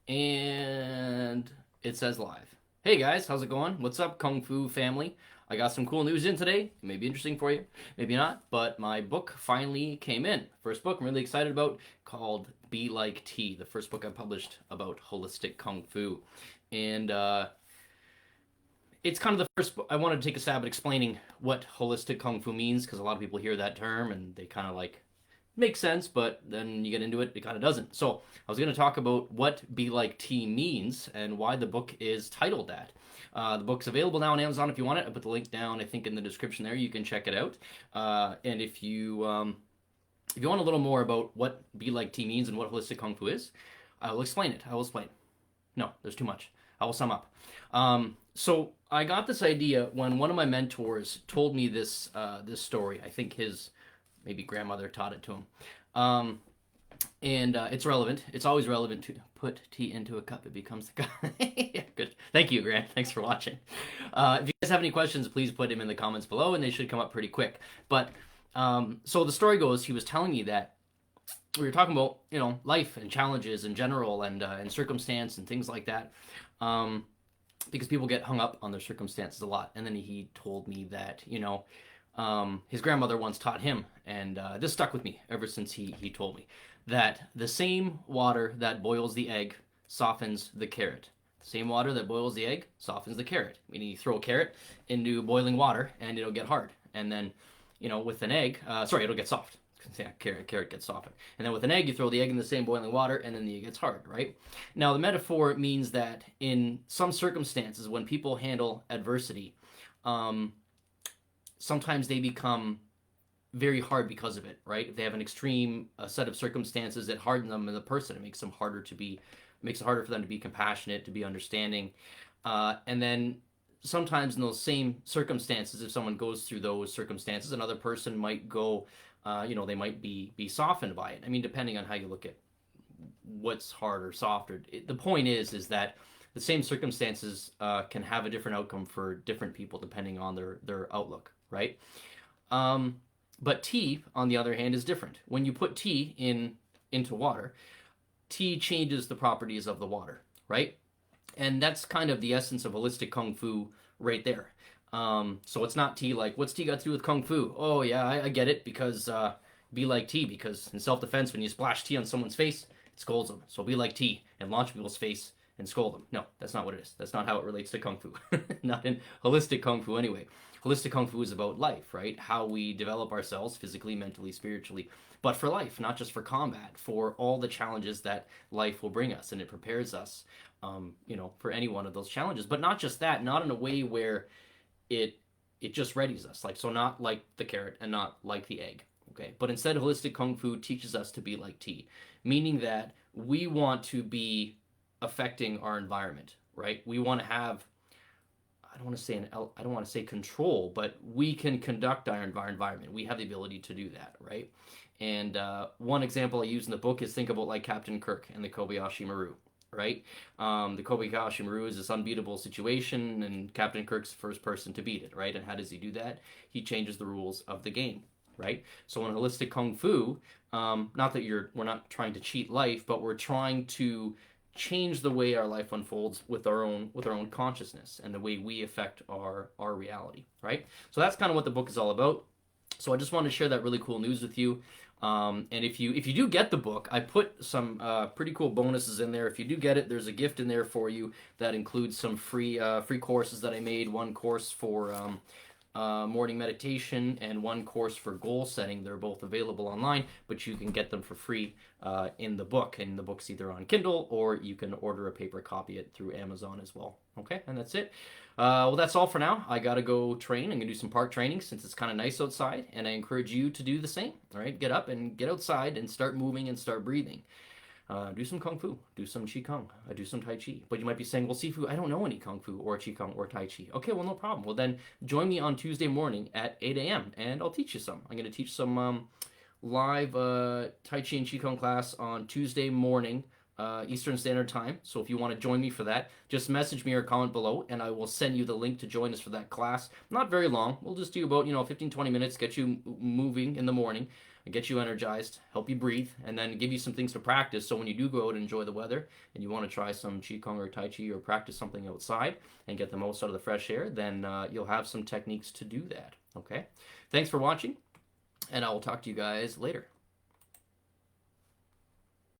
And it says live. Hey guys, how's it going? What's up, Kung Fu family? I got some cool news in today. It may be interesting for you, maybe not, but my book finally came in. First book I'm really excited about, called Be Like T, the first book I published about holistic Kung Fu. And it's kind of the first book. I wanted to take a stab at explaining what holistic Kung Fu means, because a lot of people hear that term and they kind of like makes sense, but then you get into it, it kind of doesn't. So I was going to talk about what Be Like T means and why the book is titled that. The book's available now on Amazon if you want it. I put the link down, I think, in the description there. You can check it out. And if you want a little more about what Be Like T means and what holistic kung fu is, I will explain it. I will explain. No, there's too much. I will sum up. So I got this idea when one of my mentors told me this story. I think his maybe grandmother taught it to him. And it's relevant. It's always relevant to put tea into a cup. It becomes the cup. Yeah, good. Thank you, Grant. Thanks for watching. If you guys have any questions, please put them in the comments below, and they should come up pretty quick. But so the story goes, he was telling me that we were talking about life and challenges in general and circumstance and things like that. Because people get hung up on their circumstances a lot. And then he told me that his grandmother once taught him, and this stuck with me ever since he told me that the same water that boils the egg softens the carrot. The same water that boils the egg softens the carrot. Meaning you throw a carrot into boiling water and it'll get hard, and then with an egg, it'll get soft. Yeah, carrot gets softened. And then with an egg, you throw the egg in the same boiling water, and then the egg gets hard, right? Now, the metaphor means that in some circumstances, when people handle adversity, sometimes they become very hard because of it, right? If they have an extreme set of circumstances that harden them as a person, it makes it harder for them to be compassionate, to be understanding. And then sometimes in those same circumstances, if someone goes through those circumstances, another person might go, they might be softened by it. I mean, depending on how you look at what's hard or soft. The point is that the same circumstances can have a different outcome for different people depending on their outlook, right? But tea, on the other hand, is different. When you put tea into water, tea changes the properties of the water, right? And that's kind of the essence of holistic kung fu right there. So it's not tea like, what's tea got to do with kung fu? Oh yeah, I get it, because be like tea, because in self-defense, when you splash tea on someone's face, it scolds them. So be like tea and launch people's face and scold them. No, that's not what it is. That's not how it relates to kung fu. Not in holistic kung fu anyway. Holistic kung fu is about life, right? How we develop ourselves physically, mentally, spiritually, but for life, not just for combat, for all the challenges that life will bring us, and it prepares us, for any one of those challenges. But not just that, not in a way where it just readies us, like, so not like the carrot and not like the egg, okay? But instead, holistic kung fu teaches us to be like tea, meaning that we want to be affecting our environment, right? We want to have, I don't want to say control, but we can conduct our environment. We have the ability to do that, right? And one example I use in the book is, think about like Captain Kirk and the Kobayashi Maru, right? The Kobayashi Maru is this unbeatable situation, and Captain Kirk's the first person to beat it, right? And how does he do that? He changes the rules of the game, right? So in holistic kung fu, not that we're not trying to cheat life, but we're trying to change the way our life unfolds with our own consciousness and the way we affect our reality, right? So that's kind of what the book is all about. So I just wanted to share that really cool news with you. And if you do get the book, I put some pretty cool bonuses in there. If you do get it, there's a gift in there for you that includes some free courses that I made. One course for morning meditation and one course for goal setting. They're both available online, but you can get them for free in the book. And the book's either on Kindle, or you can order a paper copy it through Amazon as well. Okay, and that's it. Well, that's all for now. I gotta go train. I'm gonna do some park training since it's kind of nice outside, and I encourage you to do the same. All right, get up and get outside and start moving and start breathing. Do some kung fu, do some qi kung, do some tai chi. But you might be saying, well, Sifu, I don't know any kung fu or qi kung or tai chi. Okay, well, no problem. Well, then join me on Tuesday morning at 8 a.m. and I'll teach you some. I'm going to teach some live tai chi and qi kung class on Tuesday morning, Eastern Standard Time. So if you want to join me for that, just message me or comment below, and I will send you the link to join us for that class. Not very long. We'll just do about 15-20 minutes, get you moving in the morning. and get you energized, help you breathe, and then give you some things to practice. So when you do go out and enjoy the weather and you want to try some Qigong or Tai Chi or practice something outside and get the most out of the fresh air, then you'll have some techniques to do that. Okay? Thanks for watching, and I will talk to you guys later.